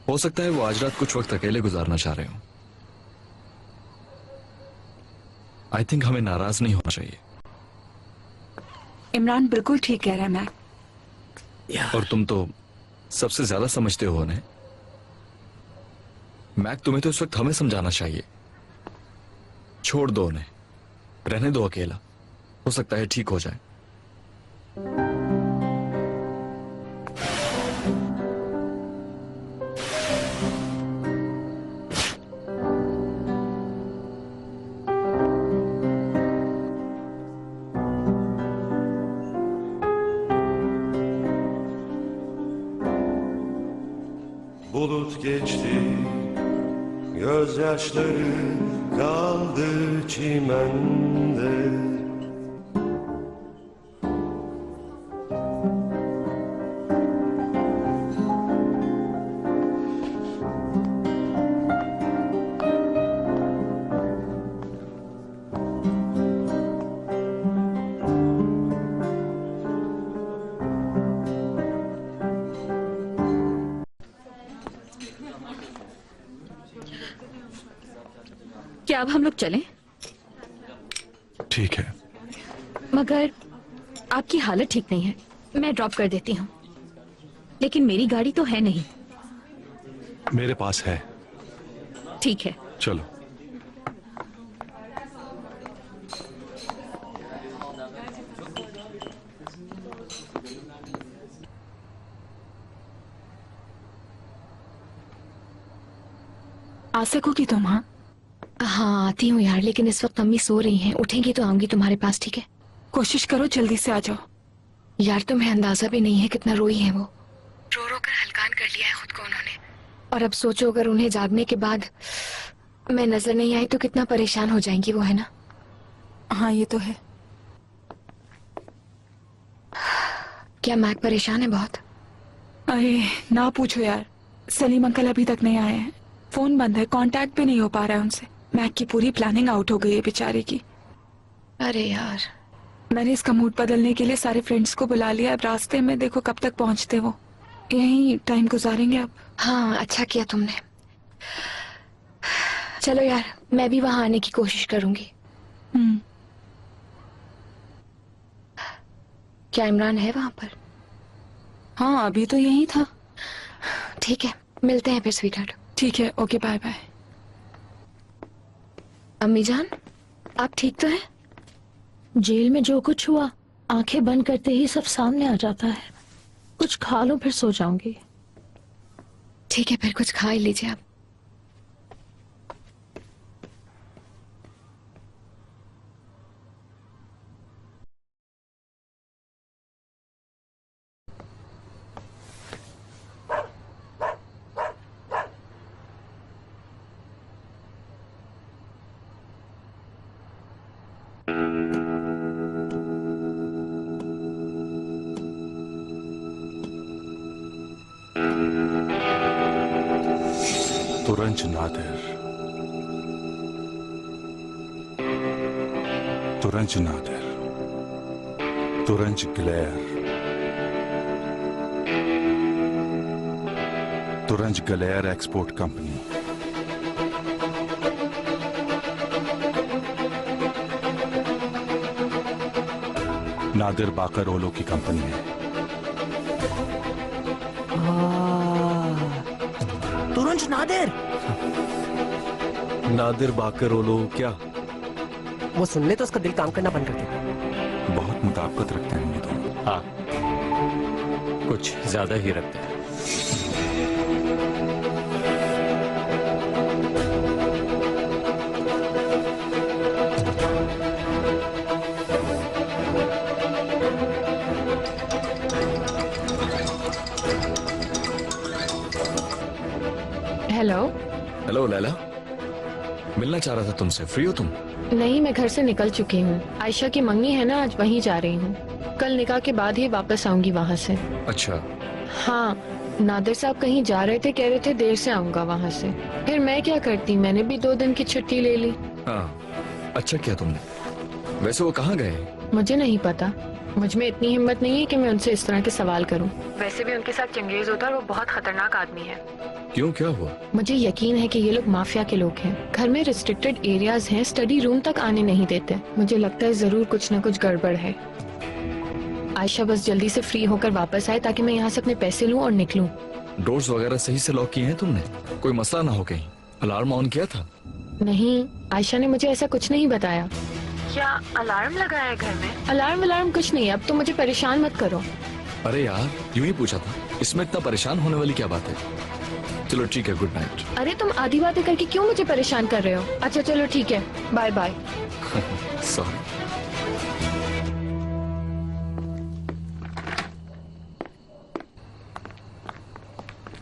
हो सकता है वो आज रात कुछ वक्त अकेले गुजारना चाह रहे हो। आई थिंक हमें नाराज नहीं होना चाहिए। इमरान बिल्कुल ठीक कह रहा है मैक। और तुम तो सबसे ज्यादा समझते हो उन्हें। मैक, तुम्हें तो इस वक्त हमें समझाना चाहिए। छोड़ दो उन्हें, रहने दो अकेला, हो सकता है ठीक हो जाए। Bulut geçti, gözyaşları kaldı çimende. क्या अब हम लोग चलें? ठीक है, मगर आपकी हालत ठीक नहीं है। मैं ड्रॉप कर देती हूँ, लेकिन मेरी गाड़ी तो है नहीं। मेरे पास है। ठीक है। चलो। आ सकोगी तुम? हाँ हाँ आती हूँ यार, लेकिन इस वक्त अम्मी सो रही हैं। उठेंगी तो आऊंगी तुम्हारे पास, ठीक है? कोशिश करो जल्दी से आ जाओ। यार तुम्हें अंदाजा भी नहीं है कितना रोई है वो। रो रो कर हलकान कर लिया है खुद को उन्होंने। और अब सोचो अगर उन्हें जागने के बाद मैं नजर नहीं आई तो कितना परेशान हो जाएंगी वो, है ना? हाँ ये तो है। क्या मैक परेशान है बहुत? अरे ना पूछो यार, सलीम अंकल अभी तक नहीं आए हैं। फोन बंद है, कांटेक्ट भी नहीं हो पा रहा है उनसे। मैक की पूरी प्लानिंग आउट हो गई है बेचारे की। अरे यार, मैंने इसका मूड बदलने के लिए सारे फ्रेंड्स को बुला लिया। अब रास्ते में देखो कब तक पहुंचते वो। यहीं टाइम गुजारेंगे अब। हाँ अच्छा किया तुमने। चलो यार, मैं भी वहां आने की कोशिश करूंगी। क्या इमरान है वहां पर? हाँ अभी तो यही था। ठीक है, मिलते हैं फिर स्वीटहार्ट। ठीक है, ओके बाय बाय। अम्मी जान, आप ठीक तो हैं? जेल में जो कुछ हुआ आंखें बंद करते ही सब सामने आ जाता है। कुछ खा लो फिर सो जाऊंगी। ठीक है, फिर कुछ खा ही लीजिए आप। Turanj Nadir, Turanj Nadir, Turanj Glare, Turanj Glare export company. Nadir Baqar ओलो की कंपनी है। तुरंज नादिर। नादिर बाकर ओलो क्या? वो सुन ले तो उसका दिल काम करना बंद कर दे। बहुत मुताबिकत रखते हैं ये दोनों। हाँ, कुछ ज्यादा ही रखते हैं। हेलो। हेलो लैला, मिलना चाह रहा था तुमसे। फ्री हो तुम? नहीं, मैं घर से निकल चुकी हूँ। आयशा की मंगनी है ना, आज वहीं जा रही हूँ। कल निकाह के बाद ही वापस आऊंगी वहाँ से। अच्छा। हाँ, नादिर साहब कहीं जा रहे थे, कह रहे थे देर से आऊंगा वहाँ से। फिर मैं क्या करती, मैंने भी 2 दिन की छुट्टी ले ली। हाँ, अच्छा किया तुमने। वैसे वो कहाँ गए? मुझे नहीं पता। मुझ में इतनी हिम्मत नहीं है कि मैं उनसे इस तरह के सवाल करूं। वैसे भी उनके साथ चंगेज होता है और वो बहुत खतरनाक आदमी है। क्यों, क्या हुआ? मुझे यकीन है कि ये लोग माफिया के लोग हैं। घर में रिस्ट्रिक्टेड एरियाज हैं, स्टडी रूम तक आने नहीं देते। मुझे लगता है जरूर कुछ न कुछ गड़बड़ है। आयशा बस जल्दी से फ्री होकर वापस आए ताकि मैं यहाँ से अपने पैसे लूं और निकलूं। डोर्स वगैरह सही से लॉक किए हैं तुमने? कोई मसला ना हो कहीं? अलार्म ऑन किया था? नहीं, आयशा ने मुझे ऐसा कुछ नहीं बताया। क्या अलार्म लगाया है घर में? अलार्म कुछ नहीं। अब तो मुझे परेशान मत करो। अरे यार, यूं ही पूछा था, इसमें इतना परेशान होने वाली क्या बात है? चलो ठीक है, गुड नाइट। अरे तुम आधी बातें करके क्यों मुझे परेशान कर रहे हो? अच्छा चलो ठीक है, bye bye. Sorry.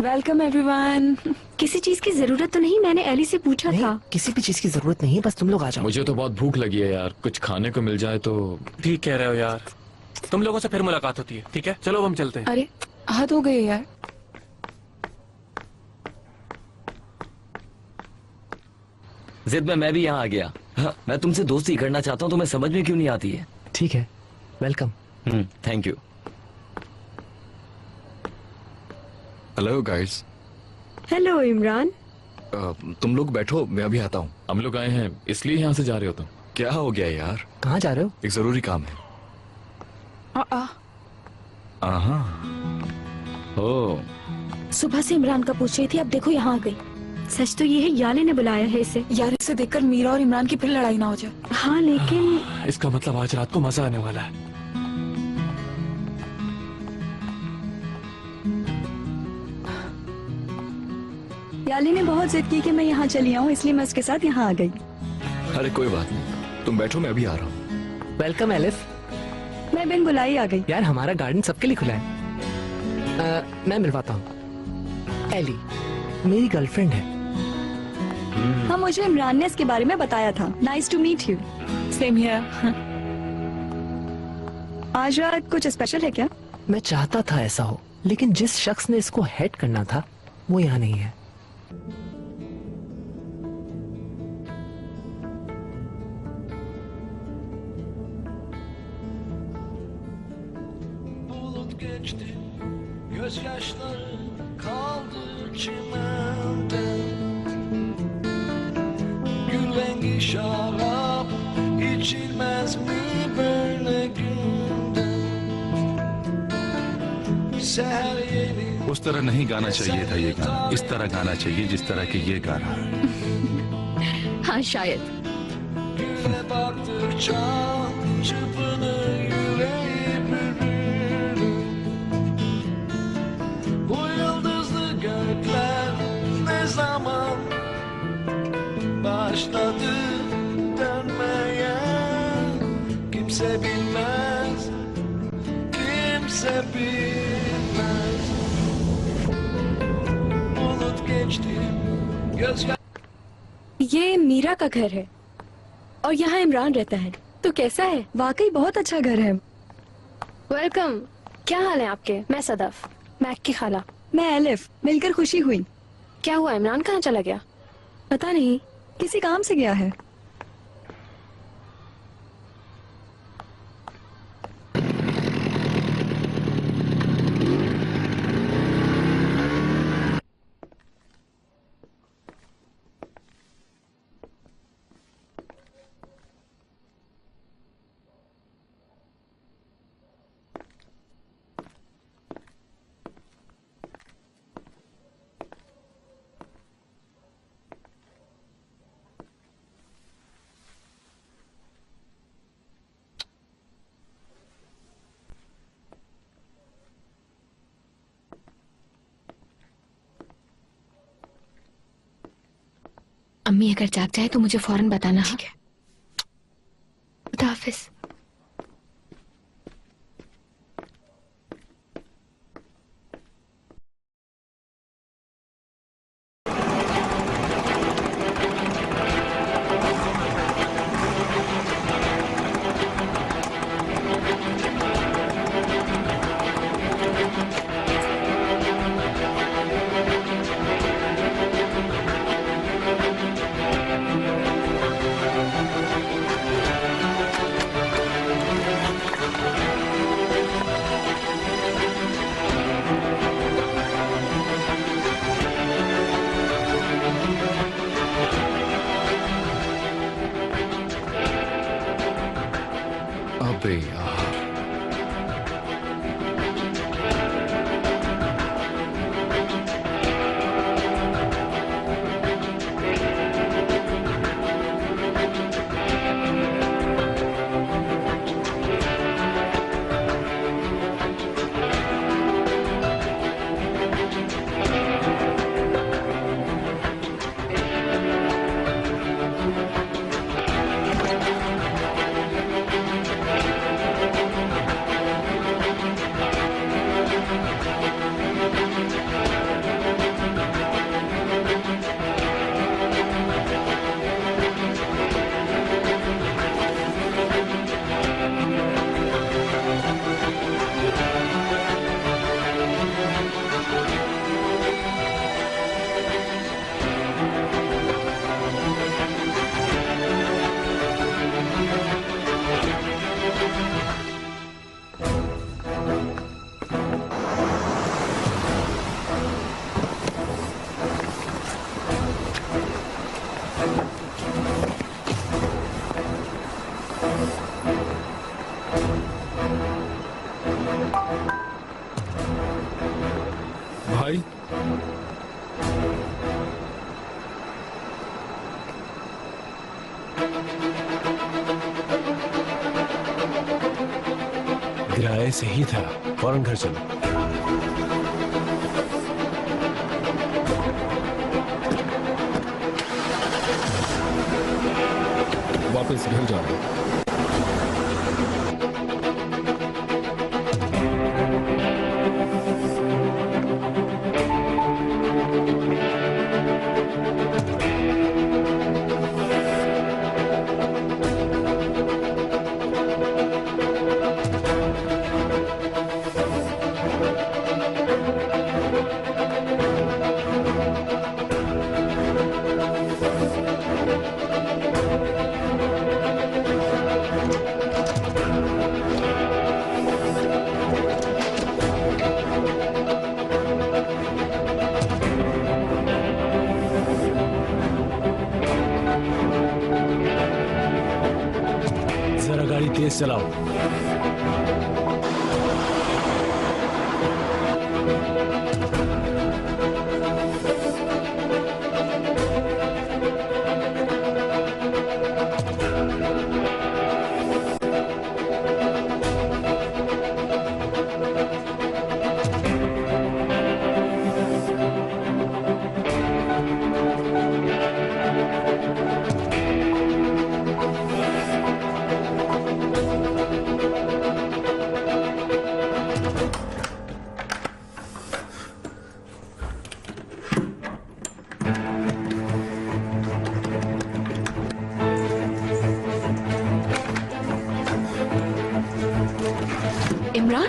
Welcome everyone. किसी चीज की जरूरत तो नहीं? मैंने एली से पूछा नहीं, था। किसी भी चीज की जरूरत नहीं है, बस तुम लोग आ जाओ। मुझे तो बहुत भूख लगी है यार, कुछ खाने को मिल जाए तो। ठीक कह रहे हो यार, तुम लोगों से फिर मुलाकात होती है। ठीक है, चलो अब हम चलते हैं। अरे हद हो गई यार। जिद में मैं भी यहाँ आ गया। हाँ, मैं तुमसे दोस्ती करना चाहता हूँ, तुम्हें समझ में क्यों नहीं आती है? ठीक है, welcome. Thank you. Hello guys. Hello Imran. तुम लोग बैठो, मैं अभी आता हूँ। हम लोग आए हैं इसलिए यहाँ से जा रहे हो तुम? क्या हो गया यार? कहाँ जा रहे हो? एक जरूरी काम है। आहा। ओ, सुबह से इमरान का पूछ रही थी, अब देखो यहाँ आ गई। सच तो ये है याले ने बुलाया है इसे। यार इसे देखकर मीरा और इमरान की फिर लड़ाई ना हो जाए। हाँ लेकिन इसका मतलब आज रात को मजा आने वाला है। याले ने बहुत जिद की कि मैं यहाँ चली आऊँ, इसलिए मैं उसके साथ यहाँ आ गई। अरे कोई बात नहीं, तुम बैठो, मैं अभी आ रहा हूँ। Welcome elif. मैं बिन बुलाई आ गई। यार हमारा गार्डन सबके लिए खुला है। मैं मिलवाता हूँ। एली मेरी गर्लफ्रेंड है। हाँ, मुझे इमरान ने इसके बारे में बताया था। Nice to meet you. Same here. आज रात कुछ स्पेशल है क्या? मैं चाहता था ऐसा हो, लेकिन जिस शख्स ने इसको हेड करना था वो यहाँ नहीं है। Bulut geçti, gözyaşları kaldı çimende. Gül rengi şarap içilmez mi böyle günde? Seher yeni उस तरह नहीं गाना चाहिए था ये गाना, इस तरह गाना चाहिए जिस तरह की ये गा रहा है। हाँ शायद। güne baktıkça çırpınır yüreği bülbülü. Bu yıldızlı gökler ne zaman başladı dönmeye? Kimse bilmez, kimse bilmez. Bulut geçti, göz ये मीरा का घर है और यहाँ इमरान रहता है। तो कैसा है? वाकई बहुत अच्छा घर है। वेलकम। क्या हाल है आपके? मैं सदफ, मैक की खाला। मैं एलिफ, मिलकर खुशी हुई। क्या हुआ, इमरान कहाँ चला गया? पता नहीं, किसी काम से गया है। अम्मी अगर जाग जाए तो मुझे फौरन बताना। ठीक है। खुदा हाफिज। अबे यार, भाई किराए से ही था, फौरन घर चलो। वापस घर जाओ। जरा गाड़ी तेज चलाओ। इमरान,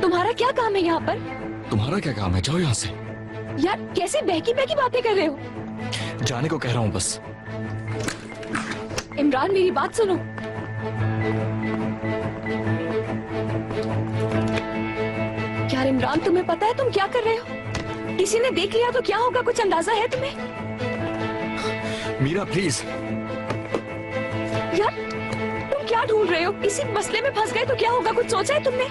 तुम्हारा क्या काम है यहाँ पर? तुम्हारा क्या काम है? जाओ यहाँ से। यार कैसे बहकी बहकी बातें कर रहे हो? जाने को कह रहा हूँ बस। इमरान मेरी बात सुनो। यार इमरान, तुम्हें पता है तुम क्या कर रहे हो? किसी ने देख लिया तो क्या होगा? कुछ अंदाजा है तुम्हें? मीरा प्लीज। यार तुम क्या ढूंढ रहे हो? किसी मसले में फंस गए तो क्या होगा? कुछ सोचा है तुमने?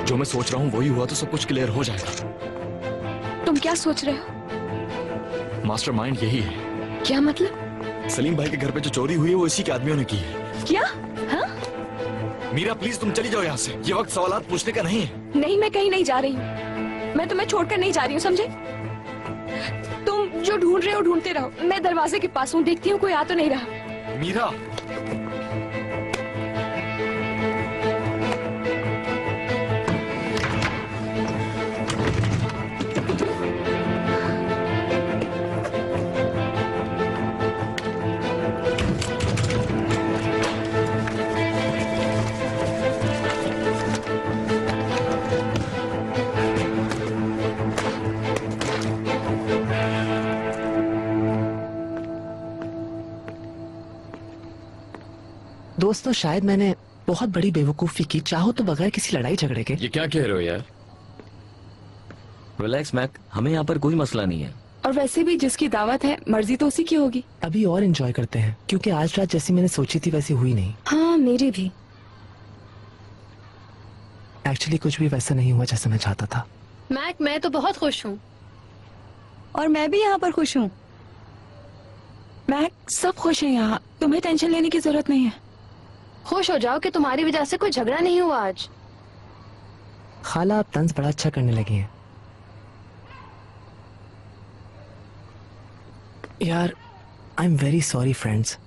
जो मैं सोच रहा हूँ वही हुआ तो सब कुछ क्लियर हो जाएगा। तुम क्या सोच रहे हो? मास्टरमाइंड यही है। क्या मतलब? सलीम भाई के घर पे जो चोरी हुई है वो इसी के आदमियों ने की है। क्या? हाँ? मीरा प्लीज तुम चली जाओ यहाँ से। ये वक्त सवालात पूछने का नहीं है। नहीं, मैं कहीं नहीं जा रही हूँ। मैं तुम्हें छोड़कर नहीं जा रही हूँ, समझे? तुम जो ढूंढ रहे हो ढूंढते रहो। मैं दरवाजे के पास हूँ, देखती हूँ कोई आ तो नहीं रहा। मीरा दोस्तों, शायद मैंने बहुत बड़ी बेवकूफी की, चाहो तो बगैर किसी लड़ाई झगड़े के। ये क्या कह रहे हो यार? रिलैक्स मैक, हमें यहाँ पर कोई मसला नहीं है। और वैसे भी जिसकी दावत है मर्जी तो उसी की होगी। अभी और एंजॉय करते हैं क्योंकि आज रात जैसी मैंने सोची थी वैसी हुई नहीं। हाँ मेरी भी। एक्चुअली कुछ भी वैसा नहीं हुआ जैसा मैं चाहता था। मैक मैं तो बहुत खुश हूँ। और मैं भी यहाँ पर खुश हूँ। मैं सब खुश हैं यहाँ, तुम्हें टेंशन लेने की जरूरत नहीं है। खुश हो जाओ कि तुम्हारी वजह से कोई झगड़ा नहीं हुआ आज। खाला आप तंज बड़ा अच्छा करने लगी हैं। यार I am very sorry friends.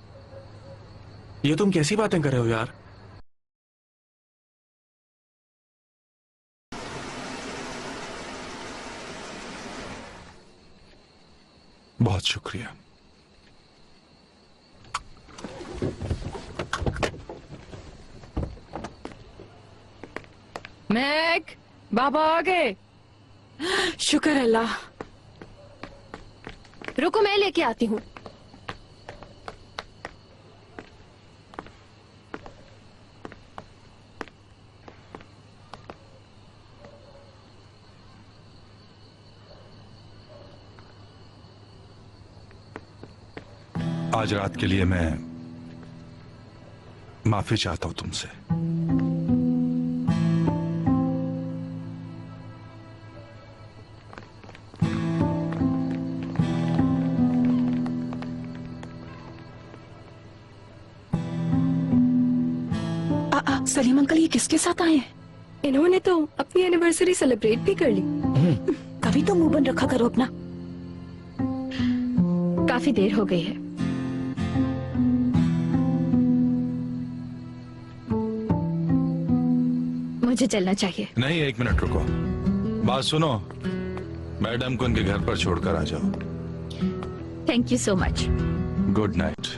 ये तुम कैसी बातें कर रहे हो यार? बहुत शुक्रिया। मैक, बाबा आ गए। शुक्र अल्लाह। रुको मैं लेके आती हूँ। आज रात के लिए मैं माफी चाहता हूं तुमसे। सलीम अंकल ये किसके साथ आए हैं? इन्होंने तो अपनी एनिवर्सरी सेलिब्रेट भी कर ली। कभी तो मुंह बंद रखा करो अपना। काफी देर हो गई है। मुझे चलना चाहिए। नहीं, एक मिनट रुको। बात सुनो, मैडम को उनके घर पर छोड़कर आ जाओ। Thank you so much. Good night.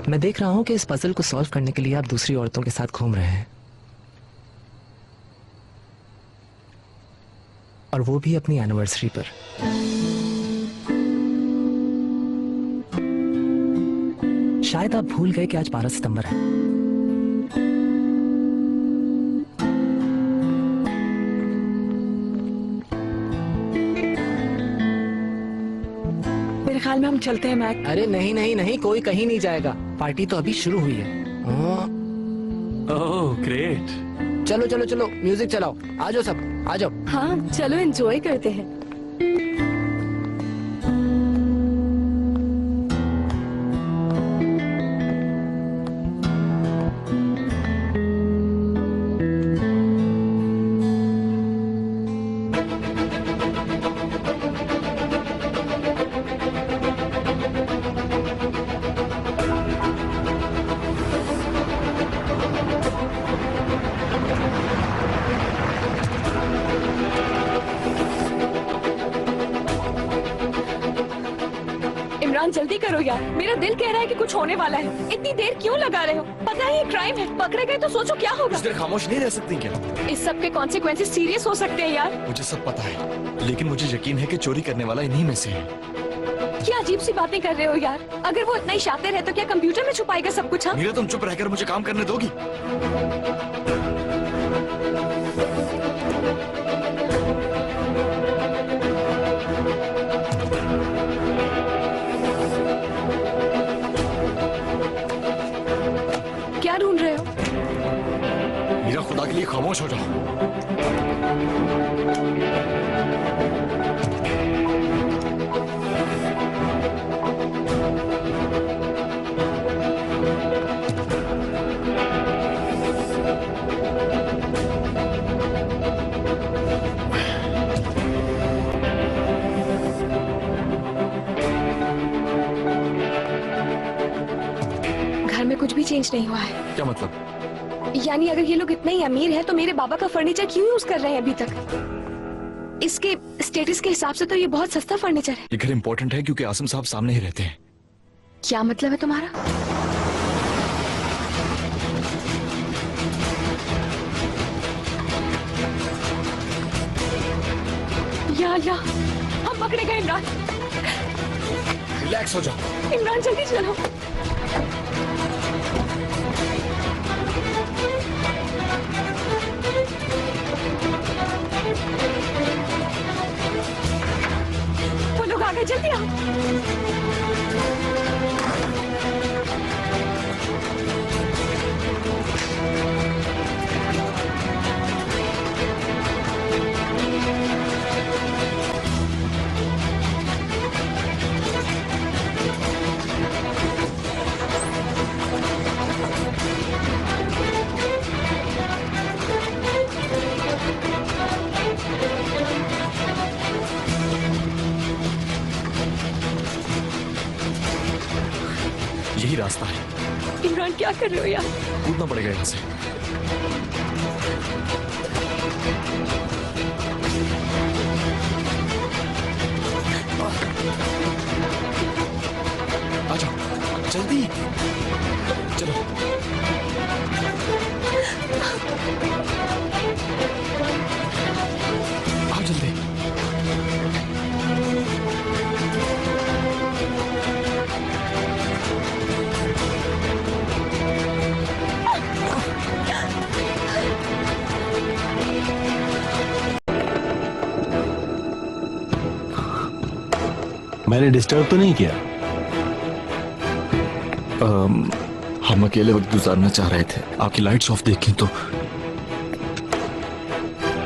मैं देख रहा हूं कि इस पजल को सॉल्व करने के लिए आप दूसरी औरतों के साथ घूम रहे हैं, और वो भी अपनी एनिवर्सरी पर। शायद आप भूल गए कि आज 12 सितंबर है। मेरे ख्याल में हम चलते हैं मैक। अरे नहीं नहीं नहीं, कोई कहीं नहीं जाएगा। पार्टी तो अभी शुरू हुई है। Oh great. चलो चलो चलो, म्यूजिक चलाओ। आ जाओ सब, आ जाओ। हाँ चलो एंजॉय करते हैं। इमरान जल्दी करो यार, मेरा दिल कह रहा है कि कुछ होने वाला है। इतनी देर क्यों लगा रहे हो? पता है ये क्राइम है, पकड़े गए तो सोचो क्या होगा। कुछ देर खामोश नहीं रह सकती क्या? इस सब के कॉन्सिक्वेंसेस सीरियस हो सकते हैं यार। मुझे सब पता है, लेकिन मुझे यकीन है कि चोरी करने वाला इन्हीं में से है। क्या अजीब सी बातें कर रहे हो यार। अगर वो इतना ही शातिर है तो क्या कंप्यूटर में छुपाएगा सब कुछ? हाँ मीरा, तुम चुप रहकर मुझे काम करने दोगी? क्या ढूंढ रहे हो? मीरा, खुदा के लिए खामोश हो जाओ। चेंज नहीं हुआ है। क्या मतलब? यानी अगर ये लोग इतने ही अमीर हैं तो मेरे बाबा का फर्नीचर क्यों यूज कर रहे हैं अभी तक? इसके स्टेटस के हिसाब से तो ये बहुत सस्ता फर्नीचर है। ये घर इंपॉर्टेंट है क्योंकि आसिम साहब सामने ही रहते हैं। क्या मतलब है तुम्हारा? या अल्लाह, हम पकड़े गए। इमरान, रिलैक्स हो जाओ। इमरान जल्दी चलो। वो लोग आ गए, जल्दी आओ। यही रास्ता है। इमरान क्या कर रहे हो यार? कूदना पड़ेगा यहाँ से। आ जाओ, जल्दी चलो। आओ जल्दी। मैंने डिस्टर्ब तो नहीं किया? हम अकेले वक्त गुजारना चाह रहे थे, आपकी लाइट्स ऑफ देखें तो।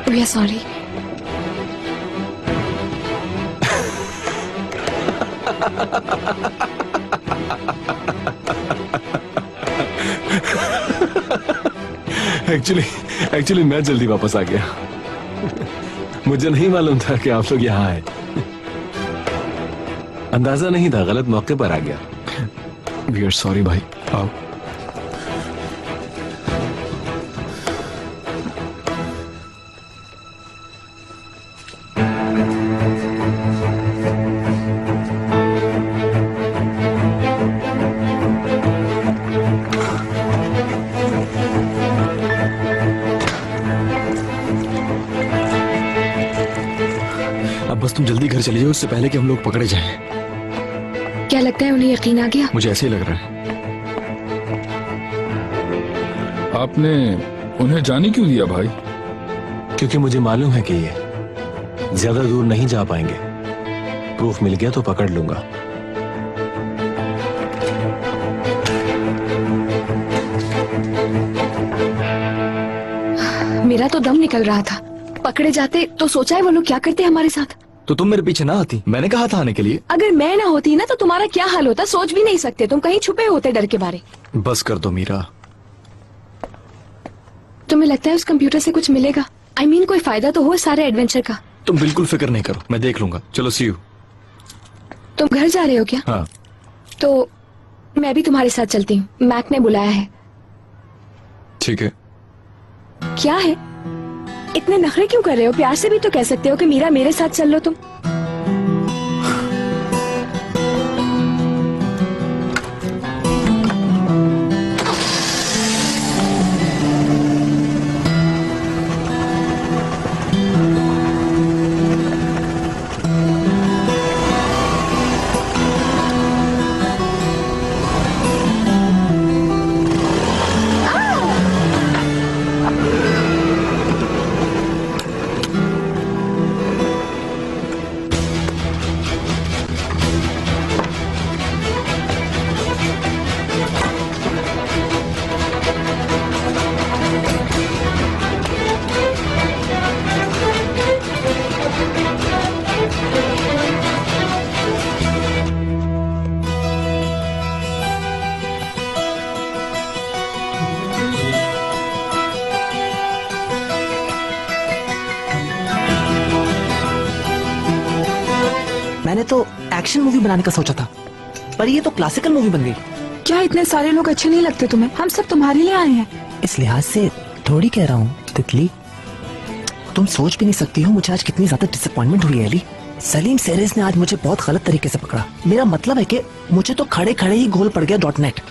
We are sorry. एक्चुअली मैं जल्दी वापस आ गया। मुझे नहीं मालूम था कि आप लोग यहाँ आए। अंदाजा नहीं था, गलत मौके पर आ गया। वी आर सॉरी भाई। आओ। अब बस तुम जल्दी घर चली जाओ, इससे पहले कि हम लोग पकड़े जाएं। क्या लगता है उन्हें यकीन आ गया? मुझे ऐसे ही लग रहा है। आपने उन्हें जाने क्यों दिया भाई? क्योंकि मुझे मालूम है कि ये ज्यादा दूर नहीं जा पाएंगे। प्रूफ मिल गया तो पकड़ लूंगा। मेरा तो दम निकल रहा था। पकड़े जाते तो सोचा है वो लोग क्या करते हमारे साथ। तो तुम मेरे पीछे ना आती, मैंने कहा था आने के लिए। अगर मैं ना होती ना तो तुम्हारा क्या हाल होता सोच भी नहीं सकते। तुम कहीं छुपे होते डर के बारे। बस कर दो मीरा। तुम्हें लगता है उस कंप्यूटर से कुछ मिलेगा? I mean, कोई फायदा तो हो सारे एडवेंचर का। तुम बिल्कुल फिक्र नहीं करो, मैं देख लूंगा। चलो सी यू। तुम घर जा रहे हो क्या? हाँ। तो मैं भी तुम्हारे साथ चलती हूँ, मैक ने बुलाया है। ठीक है। क्या है, इतने नखरे क्यों कर रहे हो? प्यार से भी तो कह सकते हो कि मीरा मेरे साथ चल लो तुम। मैंने तो एक्शन मूवी बनाने का सोचा था, पर ये तो क्लासिकल मूवी बन गई। क्या इतने सारे लोग अच्छे नहीं लगते तुम्हें? हम सब तुम्हारे लिए आए हैं। इस लिहाज से थोड़ी कह रहा हूँ तितली, तुम सोच भी नहीं सकती हो मुझे आज कितनी ज्यादा डिसअपॉइंटमेंट हुई है एली। सलीम सेरेस ने आज मुझे बहुत गलत तरीके से पकड़ा। मेरा मतलब है कि मुझे तो खड़े खड़े ही गोल पड़ गया .net।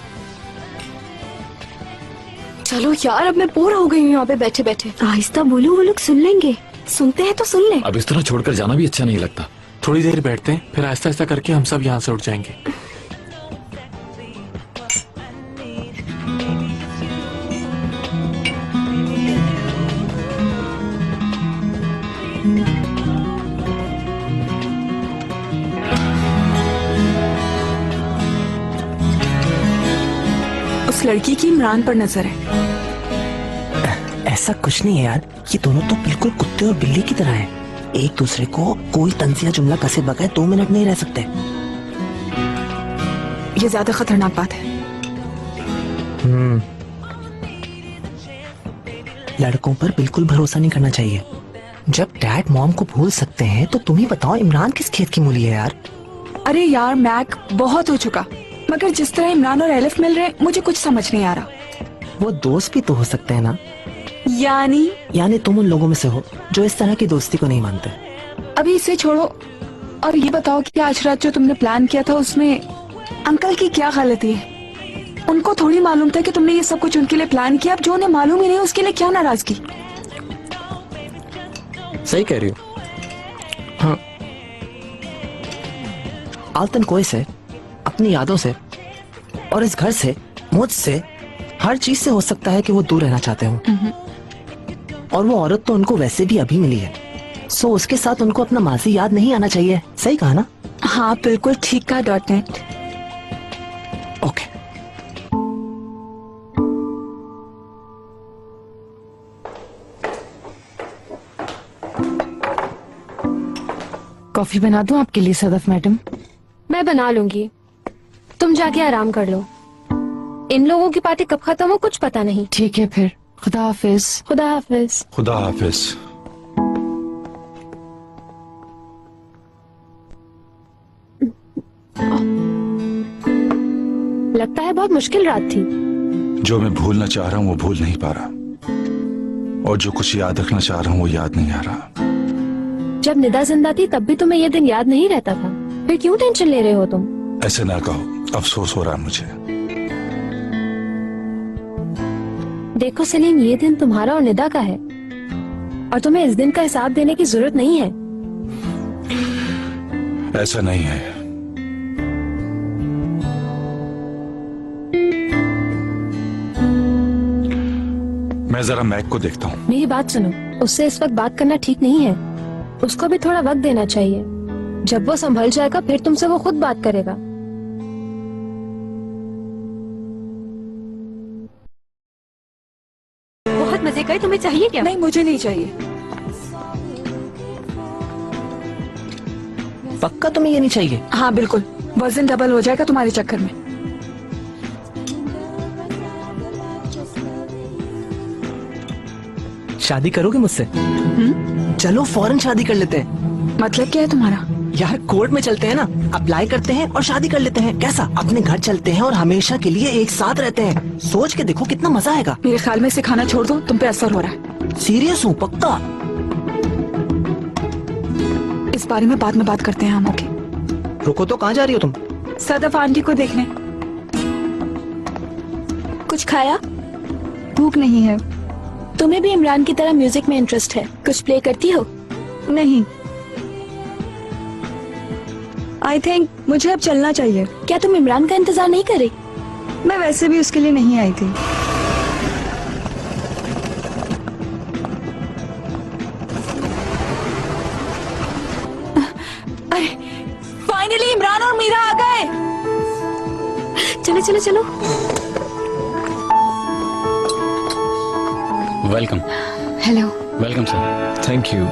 चलो यार, अब मैं बोर हो गई हूँ यहाँ पे बैठे बैठे। आहिस्ता बोलो, वो लोग सुन लेंगे। सुनते हैं तो सुन ले। अब इस तरह छोड़कर जाना भी अच्छा नहीं लगता। थोड़ी देर बैठते हैं, फिर आहिस्ता आहिस्ता करके हम सब यहाँ से उठ जाएंगे। उस लड़की की इमरान पर नजर है। ऐसा कुछ नहीं है यार, ये दोनों तो बिल्कुल कुत्ते और बिल्ली की तरह हैं। एक दूसरे को कोई तंजिया जुमला कसे बगैर 2 मिनट नहीं रह सकते। ये ज्यादा खतरनाक बात है। लड़कों पर बिल्कुल भरोसा नहीं करना चाहिए। जब डैड मॉम को भूल सकते हैं तो तुम ही बताओ इमरान किस खेत की मूली है यार। अरे यार मैक, बहुत हो चुका। मगर जिस तरह इमरान और एलिफ मिल रहे हैं, मुझे कुछ समझ नहीं आ रहा। वो दोस्त भी तो हो सकते हैं ना। यानी तुम उन लोगों में से हो जो इस तरह की दोस्ती को नहीं मानते। अभी इसे छोड़ो और ये बताओ कि आज रात जो तुमने प्लान किया था उसमें अंकल की क्या गलती है? उनको थोड़ी मालूम था कि तुमने ये सब कुछ उनके लिए प्लान किया। अब जो उन्हें मालूम ही नहीं उसके लिए क्या नाराजगी? सही कह रही हो। हाँ, आलतन कोई से, अपनी यादों से और इस घर से, मुझसे, हर चीज से हो सकता है कि वो दूर रहना चाहते हो। और वो औरत तो उनको वैसे भी अभी मिली है, सो उसके साथ उनको अपना माजी याद नहीं आना चाहिए। सही कहा ना? हाँ बिल्कुल ठीक कहा .net। ओके। कॉफी बना दूं आपके लिए सदफ मैडम? मैं बना लूंगी, तुम जाके आराम कर लो। इन लोगों की पार्टी कब खत्म हो कुछ पता नहीं। ठीक है फिर, खुदा हाफिज। खुदा हाफिज। खुदा हाफिज। लगता है बहुत मुश्किल रात थी। जो मैं भूलना चाह रहा हूँ वो भूल नहीं पा रहा, और जो कुछ याद रखना चाह रहा हूँ वो याद नहीं आ रहा। जब निदा जिंदा थी तब भी तुम्हें ये दिन याद नहीं रहता था, फिर क्यों टेंशन ले रहे हो तुम? ऐसे ना कहो, अफसोस हो रहा है मुझे। देखो सलीम, ये दिन तुम्हारा और निदा का है और तुम्हें इस दिन का हिसाब देने की जरूरत नहीं है। ऐसा नहीं है। मैं जरा मैक को देखता हूँ। मेरी बात सुनो, उससे इस वक्त बात करना ठीक नहीं है। उसको भी थोड़ा वक्त देना चाहिए। जब वो संभल जाएगा फिर तुमसे वो खुद बात करेगा। बहुत मजे का है, तुम्हें चाहिए क्या? नहीं मुझे नहीं चाहिए। पक्का तुम्हें ये नहीं चाहिए? हाँ बिल्कुल, वजन डबल हो जाएगा तुम्हारे चक्कर में। शादी करोगे मुझसे? चलो फौरन शादी कर लेते हैं। मतलब क्या है तुम्हारा? यार कोर्ट में चलते हैं ना, अप्लाई करते हैं और शादी कर लेते हैं। कैसा? अपने घर चलते हैं और हमेशा के लिए एक साथ रहते हैं। सोच के देखो कितना मजा आएगा। मेरे ख्याल में इसे खाना छोड़ दो, तुम पे असर हो रहा है। सीरियस हूँ, पक्का। इस बारे में बाद में बात करते हैं हम। ओके रुको तो, कहाँ जा रही हो तुम? सदफ आंटी को देखने। कुछ खाया? भूख नहीं है। तुम्हें भी इमरान की तरह म्यूजिक में इंटरेस्ट है, कुछ प्ले करती हो? नहीं। आई थिंक मुझे अब चलना चाहिए। क्या तुम इमरान का इंतजार नहीं कर रही? मैं वैसे भी उसके लिए नहीं आई थी। अरे फाइनली इमरान और मीरा आ गए। चलो चलो चलो। Welcome. Hello. Welcome sir. Thank you.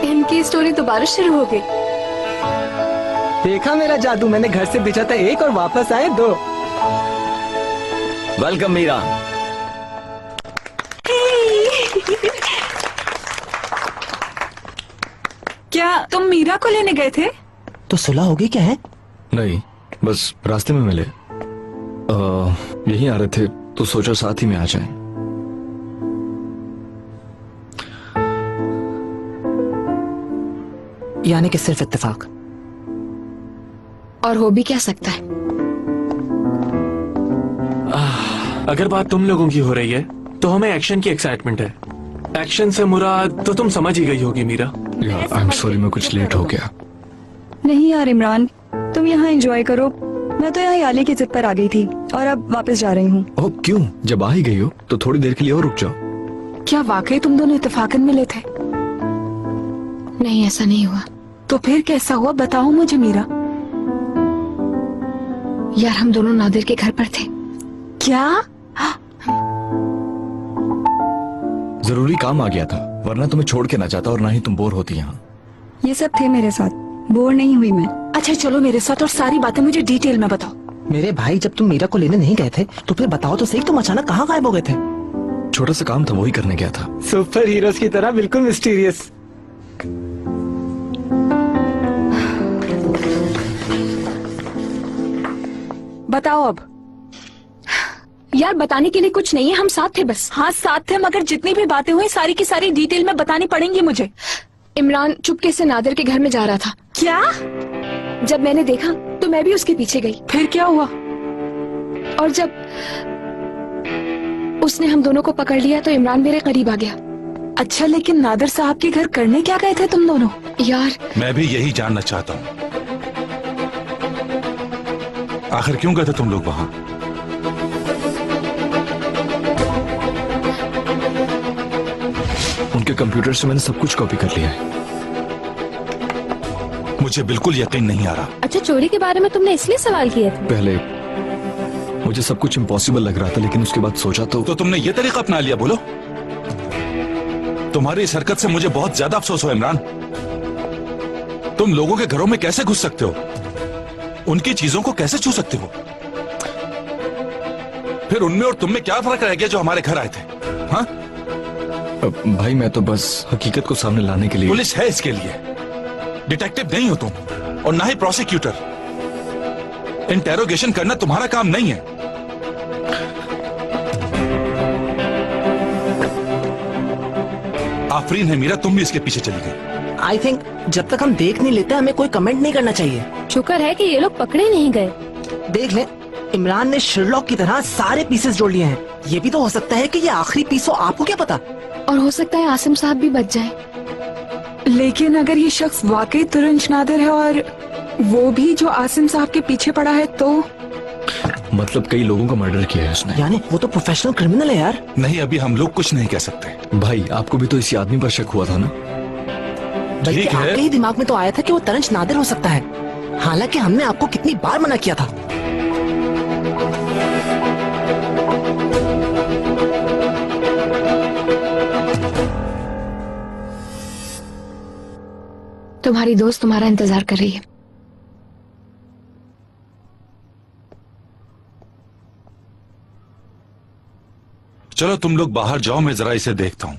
इनकी स्टोरी दोबारा शुरू हो गई। देखा मेरा जादू, मैंने घर से भेजा था 1 और वापस आए 2। वेलकम मीरा। क्या तुम मीरा को लेने गए थे? तो सुलह होगी क्या है? नहीं, बस रास्ते में मिले। यहीं आ रहे थे तो सोचा साथ ही में आ जाएं। यानी कि सिर्फ इत्तेफाक। और हो भी क्या सकता है। अगर बात तुम लोगों की हो रही है तो हमें एक्शन की एक्साइटमेंट है। एक्शन से मुराद तो तुम समझ ही गई होगी मीरा। यार आई एम सॉरी, मैं कुछ लेट हो गया। नहीं यार इमरान, तुम यहाँ एंजॉय करो। मैं तो यहाँ याली की जिद पर आ गई थी और अब वापस जा रही हूँ। ओह क्यों? जब आ ही गई हो तो थोड़ी देर के लिए और रुक जाओ। क्या वाकई तुम दोनों इत्तेफाकन मिले थे? नहीं, ऐसा नहीं हुआ। तो फिर कैसा हुआ, बताओ मुझे मीरा। यार हम दोनों नादिर के घर पर थे। क्या? जरूरी काम आ गया था, वरना तुम्हें छोड़ के ना जाता और ना ही तुम बोर होती यहाँ। ये सब थे मेरे साथ, बोर नहीं हुई मैं। अच्छा चलो मेरे साथ और सारी बातें मुझे डिटेल में बताओ। मेरे भाई, जब तुम मीरा को लेने नहीं गए थे तो फिर बताओ तो सही, तुम अचानक कहाँ गायब हो गए थे? छोटा सा काम था, वही करने गया था। सुपर हीरोज की तरह बिल्कुल मिस्टीरियस। बताओ अब। यार बताने के लिए कुछ नहीं है, हम साथ थे बस। हाँ साथ थे, मगर जितनी भी बातें हुई सारी की सारी डिटेल में बतानी पड़ेंगी मुझे। इमरान चुपके से नादिर के घर में जा रहा था। क्या? जब मैंने देखा तो मैं भी उसके पीछे गई। फिर क्या हुआ? और जब उसने हम दोनों को पकड़ लिया तो इमरान मेरे करीब आ गया। अच्छा, लेकिन नादिर साहब के घर करने क्या गए थे तुम दोनों? यार मैं भी यही जानना चाहता हूँ, आखिर क्यों गए थे तुम लोग वहां? उनके कंप्यूटर से मैंने सब कुछ कॉपी कर लिया है। मुझे बिल्कुल यकीन नहीं आ रहा। अच्छा, चोरी के बारे में तुमने इसलिए सवाल किए थे? पहले मुझे सब कुछ इम्पॉसिबल लग रहा था, लेकिन उसके बाद सोचा तो तुमने ये तरीका अपना लिया? बोलो, तुम्हारी इस हरकत से मुझे बहुत ज्यादा अफसोस हो इमरान। तुम लोगों के घरों में कैसे घुस सकते हो? उनकी चीजों को कैसे छू सकते हो? फिर उनमें और तुम में क्या फर्क रह गया जो हमारे घर आए थे? हाँ भाई, मैं तो बस हकीकत को सामने लाने के लिए। पुलिस है इसके लिए, डिटेक्टिव नहीं हो तुम, और ना ही प्रोसिक्यूटर। इंटेरोगेशन करना तुम्हारा काम नहीं है। आफरीन है मीरा, तुम भी इसके पीछे चली गई। आई थिंक जब तक हम देख नहीं लेते हमें कोई कमेंट नहीं करना चाहिए। शुक्र है कि ये लोग पकड़े नहीं गए। देख ले, इमरान ने शिरलॉक की तरह सारे पीसेस जोड़ लिए हैं। ये भी तो हो सकता है कि ये आखिरी पीस हो, आपको क्या पता? और हो सकता है आसिम साहब भी बच जाए। लेकिन अगर ये शख्स वाकई तुरंज नादिर है और वो भी जो आसिम साहब के पीछे पड़ा है, तो मतलब कई लोगों का मर्डर किया है उसने। यानी वो तो प्रोफेशनल क्रिमिनल है यार। नहीं, अभी हम लोग कुछ नहीं कह सकते। भाई, आपको भी तो इसी आदमी पर शक हुआ था ना? बल्कि ठीक है। आपके ही दिमाग में तो आया था कि वो तरंज नादिर हो सकता है, हालांकि हमने आपको कितनी बार मना किया था। तुम्हारी दोस्त तुम्हारा इंतजार कर रही है। चलो तुम लोग बाहर जाओ, मैं जरा इसे देखता हूँ।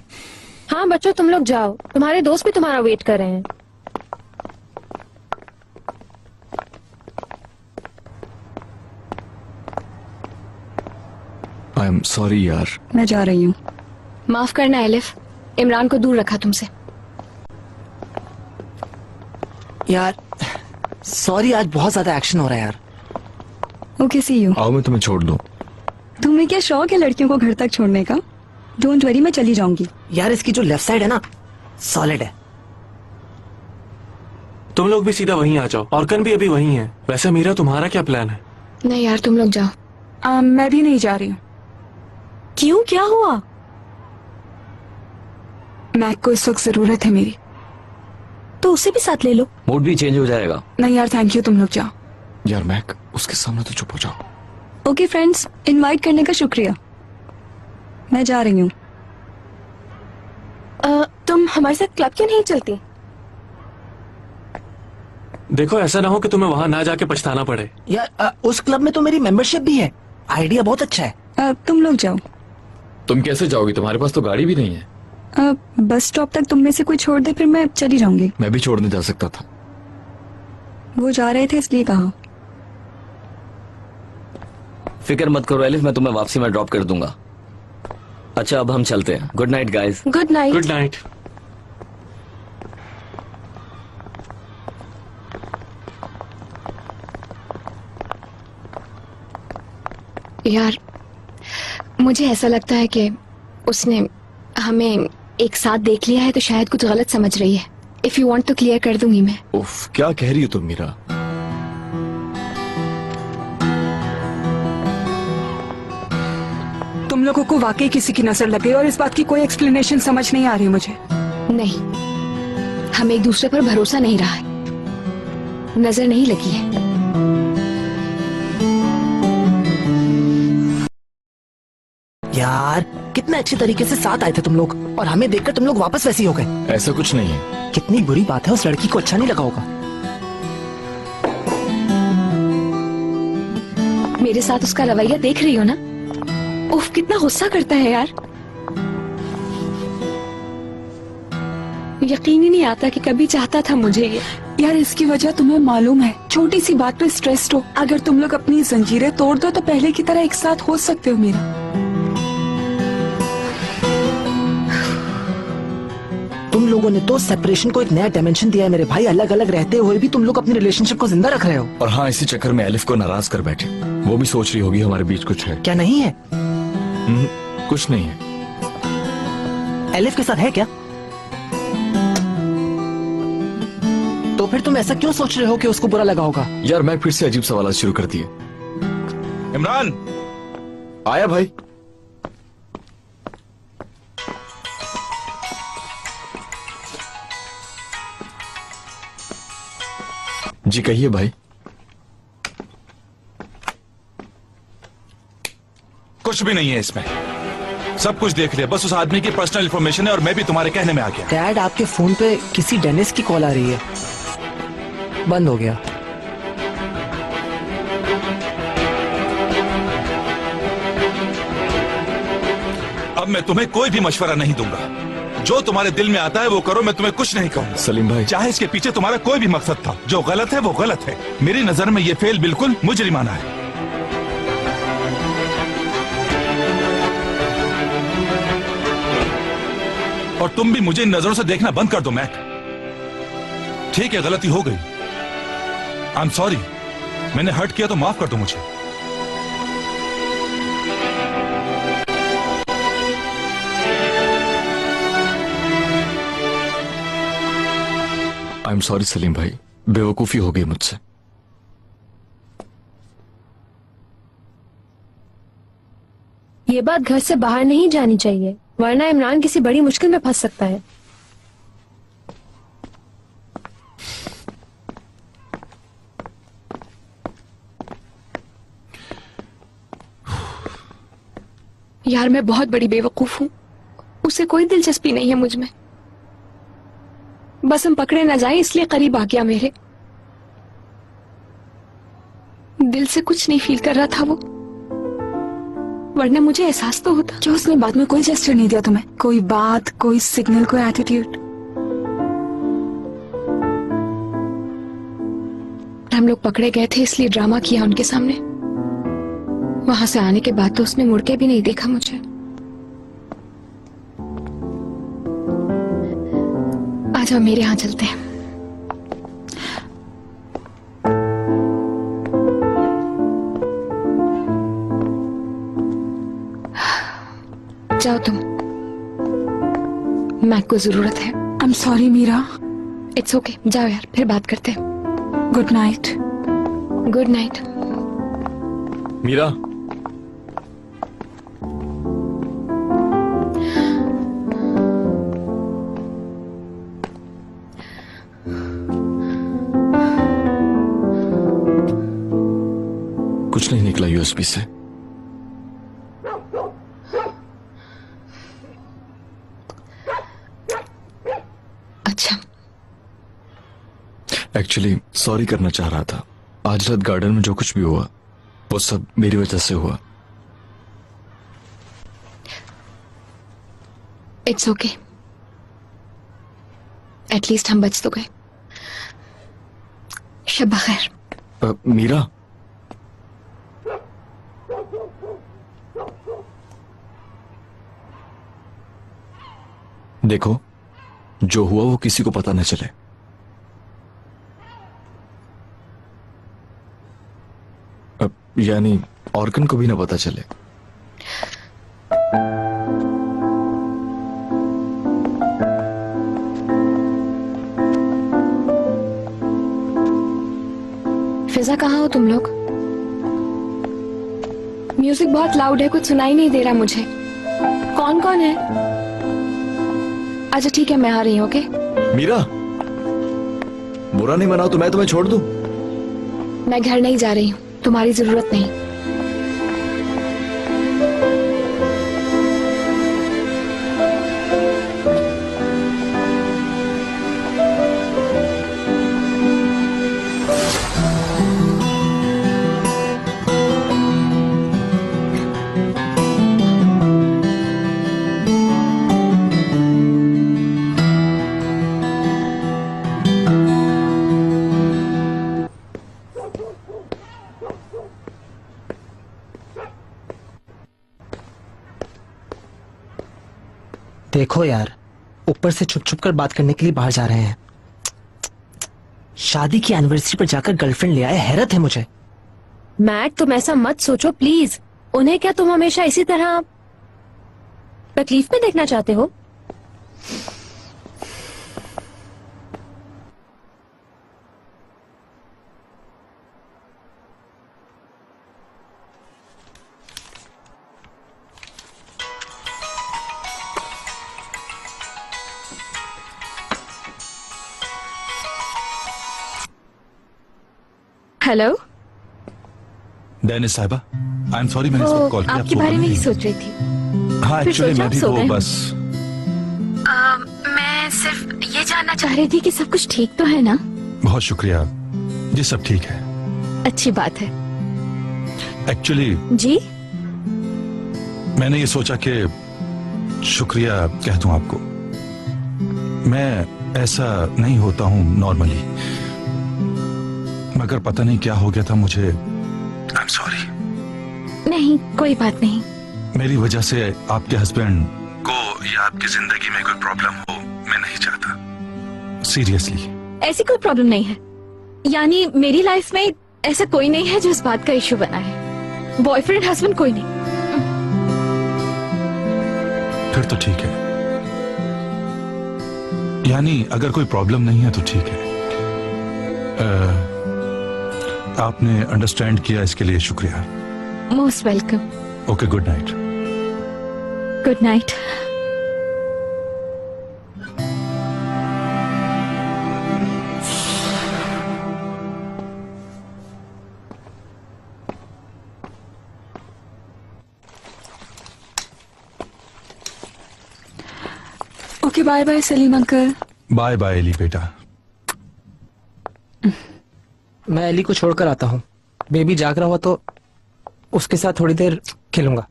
हाँ बच्चों, तुम लोग जाओ, तुम्हारे दोस्त भी तुम्हारा वेट कर रहे हैं। आई एम सॉरी यार। मैं जा रही हूँ। माफ करना एलिफ, इमरान को दूर रखा तुमसे। यार सॉरी, आज बहुत ज्यादा एक्शन हो रहा है यार। Okay, see you. आओ मैं तुम्हें छोड़ दूं। तुम्हें क्या शौक है लड़कियों को घर तक छोड़ने का? डोंट वरी, मैं चली जाऊंगी। यार इसकी जो लेफ्ट साइड है ना, सॉलिड है। तुम लोग भी सीधा वहीं आ जाओ, ऑर्कन भी अभी वहीं है। वैसे मीरा, तुम्हारा क्या प्लान है? नहीं यार, तुम लोग जाओ। मैं भी नहीं जा रही हूँ। क्यों, क्या हुआ? मैक को इस वक्त जरूरत है मेरी। तो उसे भी साथ ले लो। मूड भी चेंज हो जाएगा। नहीं यार, थैंक यू, तुम लोग जाओ। यार मैक, उसके सामने तो चुप हो जाओ। ओके फ्रेंड्स, इनवाइट करने का शुक्रिया। मैं जा रही हूँ। तुम हमारे साथ क्लब क्यों नहीं चलती? देखो, ऐसा ना हो कि तुम्हें वहां ना जाके पछताना पड़े। यार उस क्लब में तो मेरी मेंबरशिप भी है। आइडिया बहुत अच्छा है। तुम लोग जाओ। तुम कैसे जाओगी? तुम्हारे पास तो गाड़ी भी नहीं है। बस स्टॉप तक तुम में से कोई छोड़ दे, फिर मैं चली जाऊंगी। मैं भी छोड़ने जा सकता था। वो जा रहे थे इसलिए कहा। फिक्र मत करो एलिफ, मैं तुम्हें वापसी में ड्रॉप कर दूंगा। अच्छा अब हम चलते हैं। Good night guys. Good night. Good night. यार मुझे ऐसा लगता है कि उसने हमें एक साथ देख लिया है तो शायद कुछ गलत समझ रही है। इफ यू वांट तो क्लियर कर दूंगी मैं। उफ, क्या कह रही हो तुम मीरा? तुम लोगों को वाकई किसी की नजर लग गई और इस बात की कोई एक्सप्लेनेशन समझ नहीं आ रही मुझे। नहीं, हमें एक दूसरे पर भरोसा नहीं रहा है, नजर नहीं लगी है। यार कितने अच्छे तरीके से साथ आए थे तुम लोग, और हमें देखकर तुम लोग वापस वैसे ही हो गए। ऐसा कुछ नहीं है। कितनी बुरी बात है, उस लड़की को अच्छा नहीं लगा होगा। मेरे साथ उसका रवैया देख रही हो ना? उफ, कितना गुस्सा करता है यार। यकीन ही नहीं आता कि कभी चाहता था मुझे ये। यार इसकी वजह तुम्हें मालूम है, छोटी सी बात पे स्ट्रेस्ड हो। अगर तुम लोग अपनी जंजीरें तोड़ दो तो पहले की तरह एक साथ हो सकते हो मीरा। तुम लोगों ने तो सेपरेशन को एक नया डायमेंशन दिया है मेरे भाई। अलग अलग रहते हुए भी तुम लोग अपनी रिलेशनशिप को जिंदा रख रहे हो। और हाँ, इसी चक्कर में एलिफ को नाराज कर बैठे। वो भी सोच रही होगी हमारे बीच कुछ है। क्या नहीं है? कुछ नहीं है। एलिफ के साथ है क्या? तो फिर तुम ऐसा क्यों सोच रहे हो कि उसको बुरा लगा होगा? यार मैं फिर से अजीब सवाल शुरू कर दिए। इमरान आया भाई। जी कहिए भाई। कुछ भी नहीं है इसमें, सब कुछ देख लिया। बस उस आदमी की पर्सनल इंफॉर्मेशन है और मैं भी तुम्हारे कहने में आ गया। डैड आपके फोन पे किसी डेनिस की कॉल आ रही है। बंद हो गया। अब मैं तुम्हें कोई भी मशवरा नहीं दूंगा। जो तुम्हारे दिल में आता है वो करो, मैं तुम्हें कुछ नहीं कहूंगा। सलीम भाई, चाहे इसके पीछे तुम्हारा कोई भी मकसद था, जो गलत है वो गलत है। मेरी नजर में ये फेल बिल्कुल मुजरिमाना है। और तुम भी मुझे इन नजरों से देखना बंद कर दो मैक। ठीक है, गलती हो गई, आई एम सॉरी। मैंने हर्ट किया तो माफ कर दो मुझे। आई एम सॉरी सलीम भाई, बेवकूफी हो गई मुझसे। ये बात घर से बाहर नहीं जानी चाहिए, वरना इमरान किसी बड़ी मुश्किल में फंस सकता है। यार मैं बहुत बड़ी बेवकूफ हूँ, उसे कोई दिलचस्पी नहीं है मुझ में। बस हम पकड़े न जाए इसलिए करीब आ गया मेरे। दिल से कुछ नहीं फील कर रहा था वो, वरना मुझे एहसास तो होता। जो उसने बाद में कोई जेस्चर नहीं दिया तुम्हें? कोई बात, कोई सिग्नल, कोई एटीट्यूड? हम लोग पकड़े गए थे इसलिए ड्रामा किया उनके सामने। वहां से आने के बाद तो उसने मुड़ के भी नहीं देखा मुझे। आज हम मेरे यहाँ चलते हैं। जाओ तुम, मैक को जरूरत है। I am sorry Meera. It's okay, जाओ यार, फिर बात करते हैं। Good night. Good night. Meera, कुछ नहीं निकला यूएसबी से। अच्छा, एक्चुअली सॉरी करना चाह रहा था। आज रात गार्डन में जो कुछ भी हुआ वो सब मेरी वजह से हुआ। इट्स ओके, एटलीस्ट हम बच तो गए। शब खैर। मीरा, देखो जो हुआ वो किसी को पता न चले। यानी ऑर्गन को भी ना पता चले। फिजा कहाँ हो तुम लोग? म्यूजिक बहुत लाउड है, कुछ सुनाई नहीं दे रहा मुझे। कौन कौन है? अच्छा ठीक है, मैं आ रही हूँ। ओके मीरा, बुरा नहीं मनाओ तो मैं तुम्हें छोड़ दूं? मैं घर नहीं जा रही हूँ, तुम्हारी जरूरत नहीं। देखो यार, ऊपर से छुप छुप कर बात करने के लिए बाहर जा रहे हैं। शादी की एनिवर्सरी पर जाकर गर्लफ्रेंड ले आए, हैरत है मुझे। मैक, तुम ऐसा मत सोचो प्लीज। उन्हें क्या तुम हमेशा इसी तरह तकलीफ में देखना चाहते हो? हेलो डेनिस साहिबा, आई एम सॉरी मैंने इसको कॉल किया। आपके बारे में ही सोच रही थी। हाँ एक्चुअली मैं भी वो बस मैं सिर्फ ये जानना चाह रही थी कि सब कुछ ठीक तो है ना? बहुत शुक्रिया जी, सब ठीक है। अच्छी बात है। एक्चुअली जी, मैंने ये सोचा कि शुक्रिया कह दूं आपको। मैं ऐसा नहीं होता हूं नॉर्मली, मगर पता नहीं क्या हो गया था मुझे। आई एम सॉरी। नहीं, कोई बात नहीं। मेरी वजह से आपके हस्बैंड को या आपकी जिंदगी में कोई प्रॉब्लम हो, मैं नहीं चाहता। सीरियसली। ऐसी कोई प्रॉब्लम नहीं है। यानी मेरी लाइफ में ऐसा कोई नहीं है जो इस बात का इश्यू बना है। बॉयफ्रेंड हस्बैंड कोई नहीं। फिर तो ठीक है। यानी अगर कोई प्रॉब्लम नहीं है तो ठीक है। आपने अंडरस्टैंड किया, इसके लिए शुक्रिया। Most welcome. Okay, good night. Good night. Okay, bye bye Salim uncle. Bye bye Ellie बेटा। मैं एली को छोड़कर आता हूँ। बेबी जाग रहा हुआ तो उसके साथ थोड़ी देर खेलूंगा।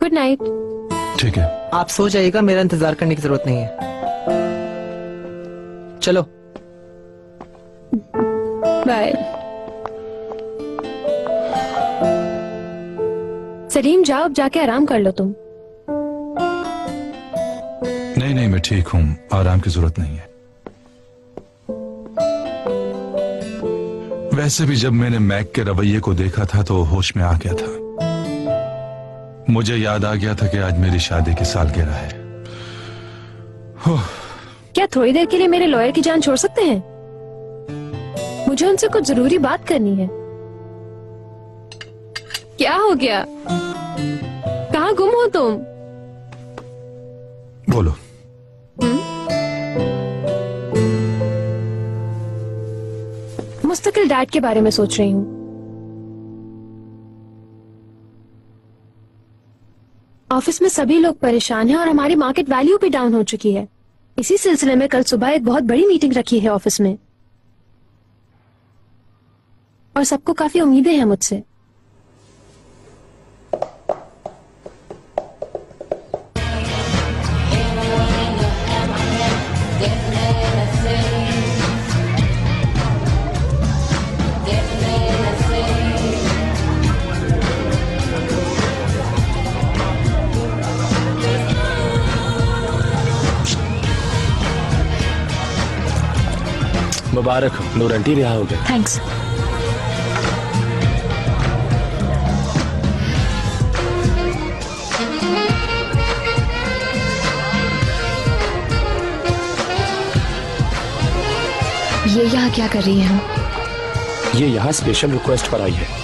Good night. ठीक है, आप सो जाइएगा, मेरा इंतजार करने की जरूरत नहीं है। चलो बाय। सलीम जाओ, अब जाके आराम कर लो तुम। नहीं नहीं मैं ठीक हूँ, आराम की जरूरत नहीं है। वैसे भी जब मैंने मैक के रवैये को देखा था तो होश में आ गया था। मुझे याद आ गया था कि आज मेरी शादी की सालगिरह है। क्या थोड़ी देर के लिए मेरे लॉयर की जान छोड़ सकते हैं? मुझे उनसे कुछ जरूरी बात करनी है। क्या हो गया? कहाँ गुम हो तुम? बोलो। मुस्तकिल डैड के बारे में सोच रही हूँ। ऑफिस में सभी लोग परेशान हैं और हमारी मार्केट वैल्यू भी डाउन हो चुकी है। इसी सिलसिले में कल सुबह एक बहुत बड़ी मीटिंग रखी है ऑफिस में और सबको काफी उम्मीदें हैं मुझसे। मुबारक हो, नूरंटी रिहा हो गए। थैंक्स। ये यहाँ क्या कर रही है? ये यहाँ स्पेशल रिक्वेस्ट पर आई है।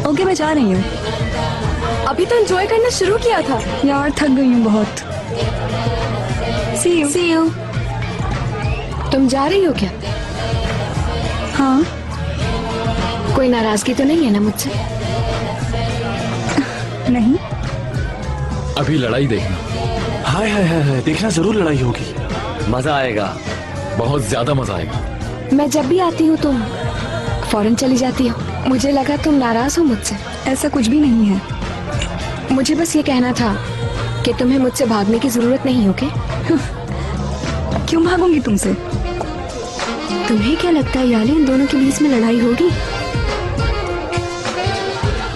ओके, मैं जा रही हूँ। अभी तो एंजॉय करना शुरू किया था। यार थक गई हूँ बहुत। सी यू। See you. तुम जा रही हो क्या? हाँ। कोई नाराजगी तो नहीं है ना मुझसे? नहीं। अभी लड़ाई देखना। हाय हाय हाय हाय, देखना जरूर लड़ाई होगी। मजा आएगा। बहुत ज्यादा मजा आएगा। मैं जब भी आती हूँ तुम फौरन चली जाती हो। मुझे लगा तुम नाराज हो मुझसे। ऐसा कुछ भी नहीं है। मुझे बस ये कहना था कि तुम्हें मुझसे भागने की जरूरत नहीं, ओके? क्यों भागूंगी तुमसे? तुम्हें क्या लगता है याली, इन दोनों के बीच में लड़ाई होगी?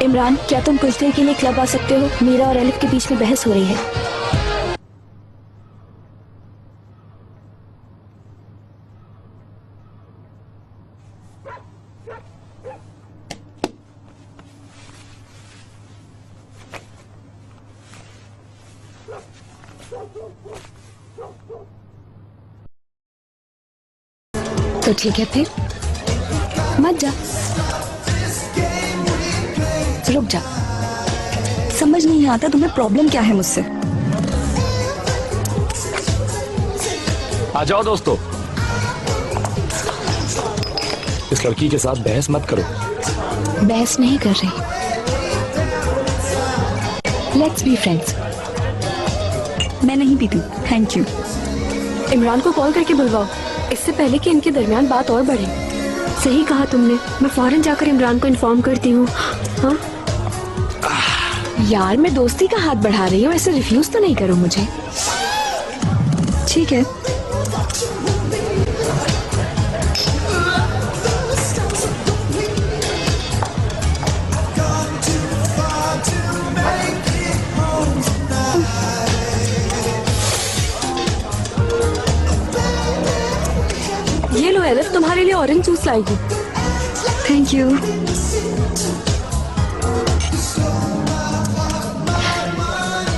इमरान, क्या तुम कुछ देर के लिए क्लब आ सकते हो? मीरा और एलिफ के बीच में बहस हो रही है। तो ठीक है फिर मत जा, रुक जा। समझ नहीं आता तुम्हें प्रॉब्लम क्या है मुझसे। आ जाओ दोस्तों। इस लड़की के साथ बहस मत करो। बहस नहीं कर रही, लेट्स बी फ्रेंड्स। मैं नहीं पीती, थैंक यू। इमरान को कॉल करके बुलवाओ, इससे पहले कि इनके दरमियान बात और बढ़े। सही कहा तुमने, मैं फौरन जाकर इमरान को इन्फॉर्म करती हूँ। हाँ यार, मैं दोस्ती का हाथ बढ़ा रही हूँ, ऐसे रिफ्यूज तो नहीं करो मुझे। ठीक है। ये लो एलिफ, तुम्हारे लिए ऑरेंज जूस लाई हूँ। Thank you.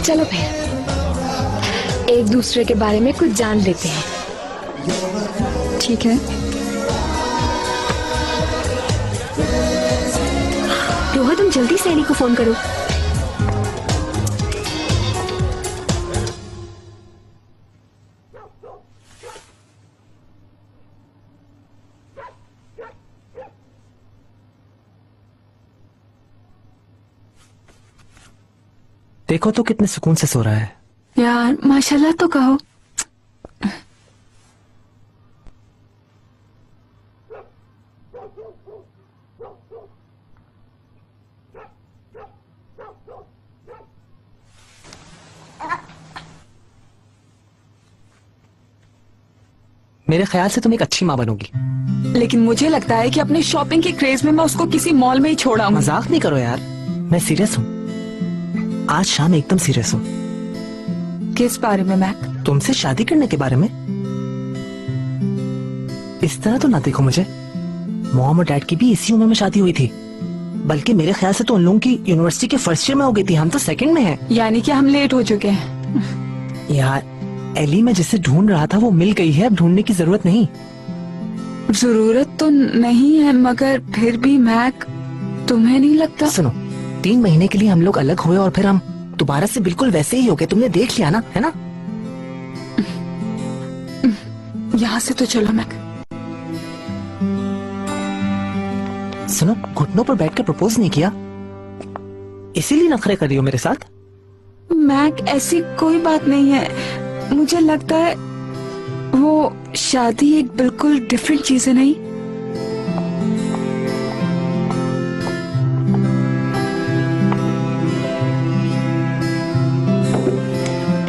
चलो फिर एक दूसरे के बारे में कुछ जान लेते हैं। ठीक है। रोहा, तुम जल्दी से एली को फोन करो। देखो तो कितने सुकून से सो रहा है। यार माशाल्लाह तो कहो। मेरे ख्याल से तुम एक अच्छी माँ बनोगी। लेकिन मुझे लगता है कि अपने शॉपिंग के क्रेज में मैं उसको किसी मॉल में ही छोड़ा हूँ। मजाक नहीं करो यार, मैं सीरियस हूँ। आज शाम एकदम सीरियस हूँ। किस बारे में मैक? तुमसे शादी करने के बारे में। इस तरह तो ना देखो मुझे। मॉम और डैड की भी इसी उम्र में शादी हुई थी, बल्कि मेरे ख्याल से तो उन लोगों की यूनिवर्सिटी के फर्स्ट ईयर में हो गई थी, हम तो सेकंड में हैं। यानी कि हम लेट हो चुके हैं। यार एली, मैं जिसे ढूंढ रहा था वो मिल गई है, अब ढूंढने की जरूरत नहीं। जरूरत तो नहीं है, मगर फिर भी मैक, तुम्हें नहीं लगता? सुनो, 3 महीने के लिए हम लोग अलग हुए और फिर हम दोबारा से बिल्कुल वैसे ही हो गए। तुमने देख लिया ना, है ना? यहाँ से तो चलो मैक। सुनो, घुटनों पर बैठकर प्रपोज नहीं किया, इसीलिए नखरे कर रही हो मेरे साथ? मैक, ऐसी कोई बात नहीं है। मुझे लगता है वो शादी एक बिल्कुल डिफरेंट चीज है, नहीं?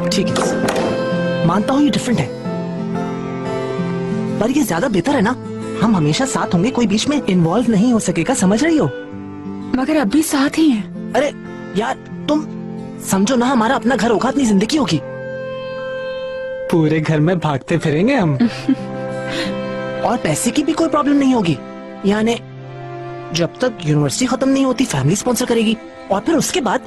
ठीक है, मानता हूँ ये डिफरेंट है, पर ये ज्यादा बेहतर है ना। हम हमेशा साथ होंगे, कोई बीच में इन्वॉल्व नहीं हो सकेगा, समझ रही हो? मगर अभी साथ ही हैं। अरे यार, तुम समझो ना, हमारा अपना घर होगा, अपनी जिंदगी होगी, पूरे घर में भागते फिरेंगे हम। और पैसे की भी कोई प्रॉब्लम नहीं होगी। यानी जब तक यूनिवर्सिटी खत्म नहीं होती फैमिली स्पॉन्सर करेगी, और फिर उसके बाद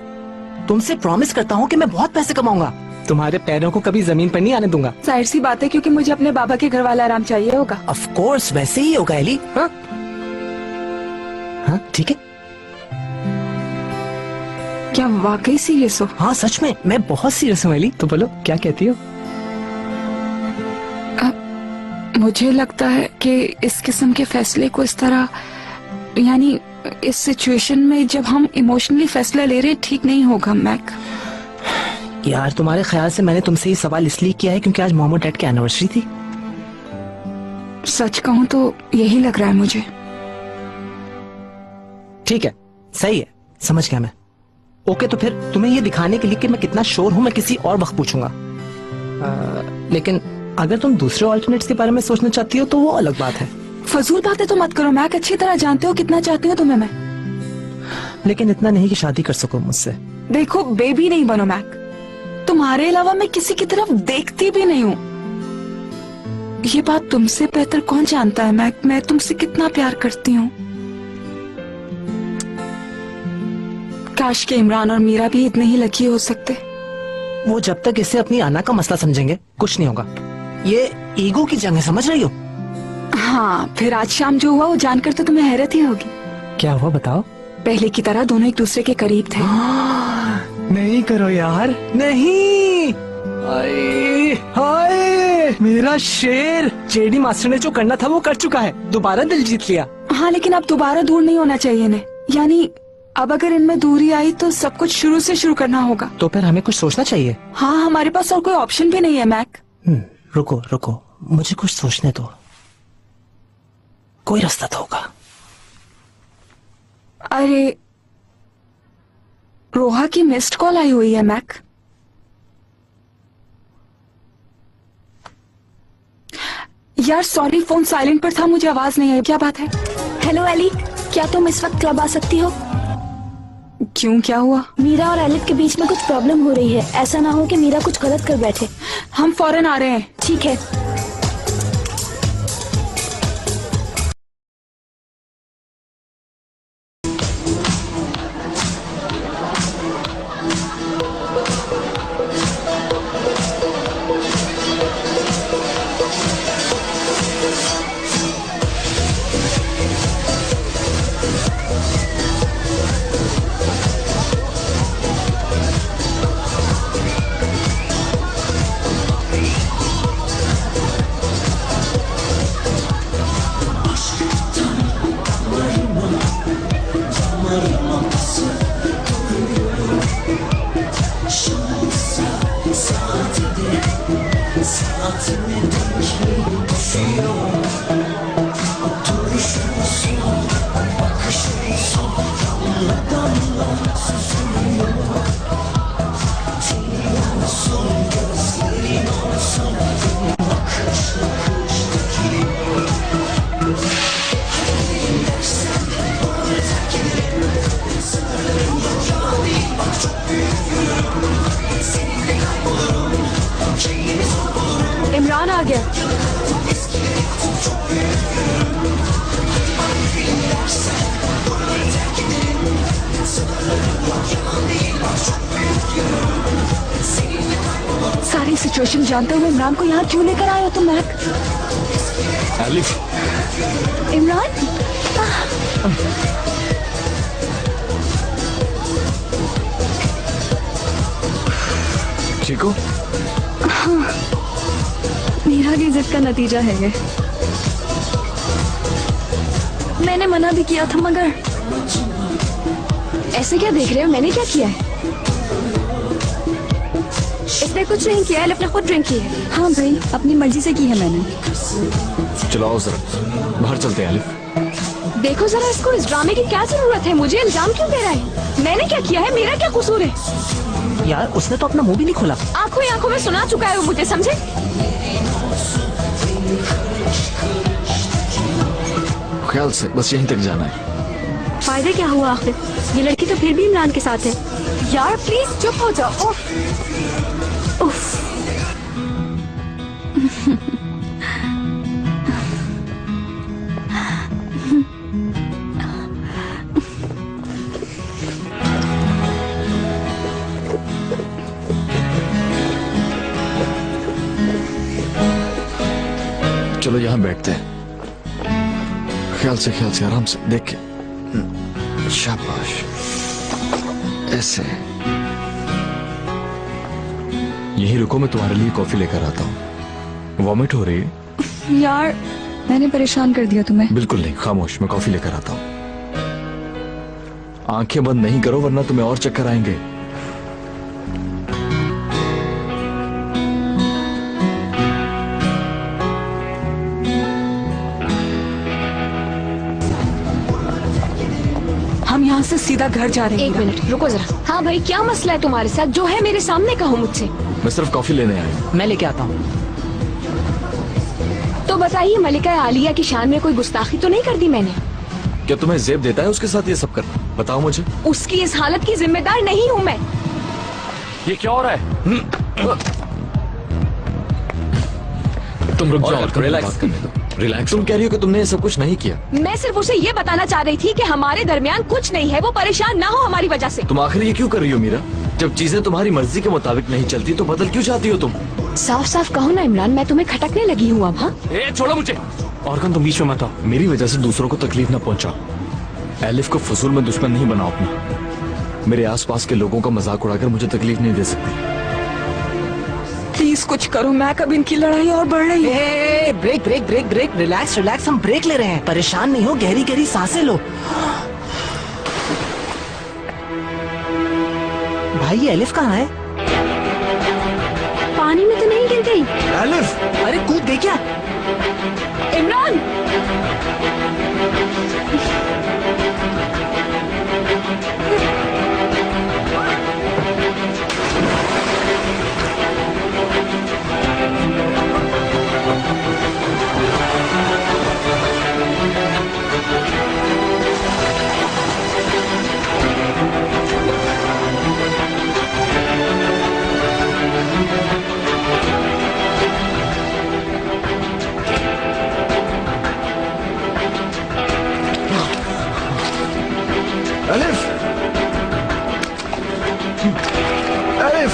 तुमसे प्रॉमिस करता हूँ कि मैं बहुत पैसे कमाऊंगा, तुम्हारे पैरों को कभी जमीन पर नहीं आने दूंगा। जाहिर सी बात है, क्योंकि मुझे अपने बाबा के घर वाला आराम चाहिए होगा। ऑफ कोर्स, वैसे ही होगा एली। हाँ हाँ, ठीक है। क्या वाकई सीरियस हो? हाँ सच में, मैं बहुत सीरियस हूँ एली। तो बोलो, क्या कहती हो? मुझे लगता है कि इस किस्म के फैसले को इस तरह, यानी इस सिचुएशन में जब हम इमोशनली फैसला ले रहे हैं, ठीक नहीं होगा मैक। यार तुम्हारे ख्याल से मैंने तुमसे ये सवाल इसलिए किया है क्योंकि आज मॉम और डैड की एनिवर्सरी थी। सच कहूँ तो यही लग रहा है मुझे। ठीक है, सही है, समझ गया मैं। ओके, तो फिर तुम्हें ये दिखाने के लिए कि मैं कितना श्योर हूँ, मैं किसी और वक्त पूछूंगा। लेकिन अगर तुम दूसरे ऑल्टरनेट्स के बारे में सोचना चाहती हो तो वो अलग बात है। फजूल बातें तो मत करो मैक, अच्छी तरह जानते हो कितना चाहती हूँ तुम्हें मैं। लेकिन इतना नहीं कि शादी कर सको मुझसे। देखो, बेबी नहीं बनो मैक, तुम्हारे अलावा मैं किसी की तरफ देखती भी नहीं हूँ। ये बात तुमसे बेहतर कौन जानता है मैक, मैं तुमसे कितना प्यार करती हूँ। काश के इमरान और मीरा भी इतने ही लकी हो सकते। वो जब तक इसे अपनी आना का मसला समझेंगे कुछ नहीं होगा। ये ईगो की जंग है, समझ रही हो? हाँ, फिर आज शाम जो हुआ वो जानकर तो तुम्हें हैरत ही होगी। क्या हुआ बताओ? पहले की तरह दोनों एक दूसरे के करीब थे। नहीं करो यार, नहीं। हाय, मेरा शेर। जेडी मास्टर ने जो करना था वो कर चुका है, दोबारा दिल जीत लिया। हाँ, लेकिन अब दोबारा दूर नहीं होना चाहिए ने। यानी अब अगर इनमें दूरी आई तो सब कुछ शुरू से शुरू करना होगा। तो फिर हमें कुछ सोचना चाहिए। हाँ, हमारे पास और कोई ऑप्शन भी नहीं है मैक। रुको रुको, मुझे कुछ सोचने दो, कोई रास्ता तो होगा। अरे, रोहा की मिस्ड कॉल आई हुई है मैक। यार सॉरी, फोन साइलेंट पर था, मुझे आवाज नहीं आई। क्या बात है? हेलो एली, क्या तुम इस वक्त क्लब आ सकती हो? क्यों, क्या हुआ? मीरा और एलिफ के बीच में कुछ प्रॉब्लम हो रही है, ऐसा ना हो कि मीरा कुछ गलत कर बैठे। हम फौरन आ रहे हैं। ठीक है। इमरान आ गया। सारी सिचुएशन जानते हुए इमरान को यहाँ क्यों लेकर आए हो तुम मैक? एलिफ, इमरान ठीक हो? मीरा की जिद का नतीजा है ये। मैंने मना भी किया था मगर ऐसे क्या देख रहे हो? मैंने क्या किया है? इसने कुछ नहीं किया है, अपने खुद ड्रिंक की है। हाँ भाई, अपनी मर्जी से की है मैंने। चलाओ जरा, बाहर चलते हैं एलिफ। देखो जरा इसको, इस ड्रामे की क्या जरूरत है? मुझे इल्जाम क्यों दे रहा है? मैंने क्या किया है? मेरा क्या कसूर है? यार उसने तो अपना मुंह भी नहीं खोला। आंखों ही आंखों में सुना चुका है वो मुझे, समझे? ख्याल से बस यहीं तक जाना है। फायदा क्या हुआ आखिर? ये लड़की तो फिर भी इमरान के साथ है। यार प्लीज चुप हो जाओ। उफ। उफ। चलो यहाँ बैठते हैं। ख्याल से आराम से देख के। शाबाश, ऐसे। यहीं रुको, मैं तुम्हारे लिए कॉफी लेकर आता हूँ। वॉमिट हो रही है? यार मैंने परेशान कर दिया तुम्हें। बिल्कुल नहीं, खामोश, मैं कॉफी लेकर आता हूँ। आंखें बंद नहीं करो वरना तुम्हें और चक्कर आएंगे। हम यहाँ से सीधा घर जा रहे हैं। एक मिनट रुको जरा। हाँ भाई, क्या मसला है तुम्हारे साथ? जो है मेरे सामने कहो मुझसे। मैं सिर्फ कॉफी लेने आया हूँ। मैं लेके आता हूँ। तो बताइए, मलिका आलिया की शान में कोई गुस्ताखी तो नहीं कर दी मैंने? क्या तुम्हें जेब देता है उसके साथ ये सब करना? बताओ मुझे। उसकी इस हालत की जिम्मेदार नहीं हूँ मैं। ये क्या हो रहा है? तुम रुक जाओ, रिलैक्स करने दो। रिलैक्स। तुम कह रही हो कि तुमने ये सब कुछ नहीं किया। मैं सिर्फ उसे ये बताना चाह रही थी कि हमारे दरमियान कुछ नहीं है, वो परेशान ना हो हमारी वजह से। तुम आखिर ये क्यों कर रही हो मीरा? जब चीजें तुम्हारी मर्जी के मुताबिक नहीं चलती तो बदल क्यों चाहती हो तुम? साफ साफ कहो ना इमरान, मैं तुम्हें खटकने लगी हूँ अब। हाँ छोड़ो मुझे। और तुम बीच में मत आओ। मेरी वजह से दूसरों को तकलीफ न पहुंचाओ। एलिफ को फजूल में दुश्मन नहीं बनाओ अपना। मेरे आसपास के लोगों का मजाक उड़ाकर मुझे तकलीफ नहीं दे सकती। प्लीज कुछ करो, मैं कब इनकी लड़ाई और बढ़ रही है। Break break break break, relax relax, हम ब्रेक ले रहे हैं। परेशान नहीं हो, गहरी गहरी सांसें लो। भाई ये एलिफ कहाँ है? पानी में तो नहीं गिर गई? एलिफ, अरे कूद दे क्या? Imran elif, elif.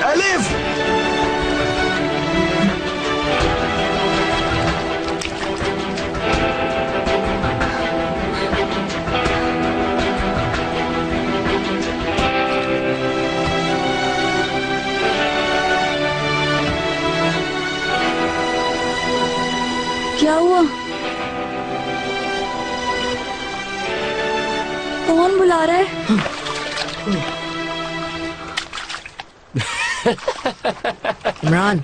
एलिफ, क्या हुआ? कौन बुला रहा है? इमरान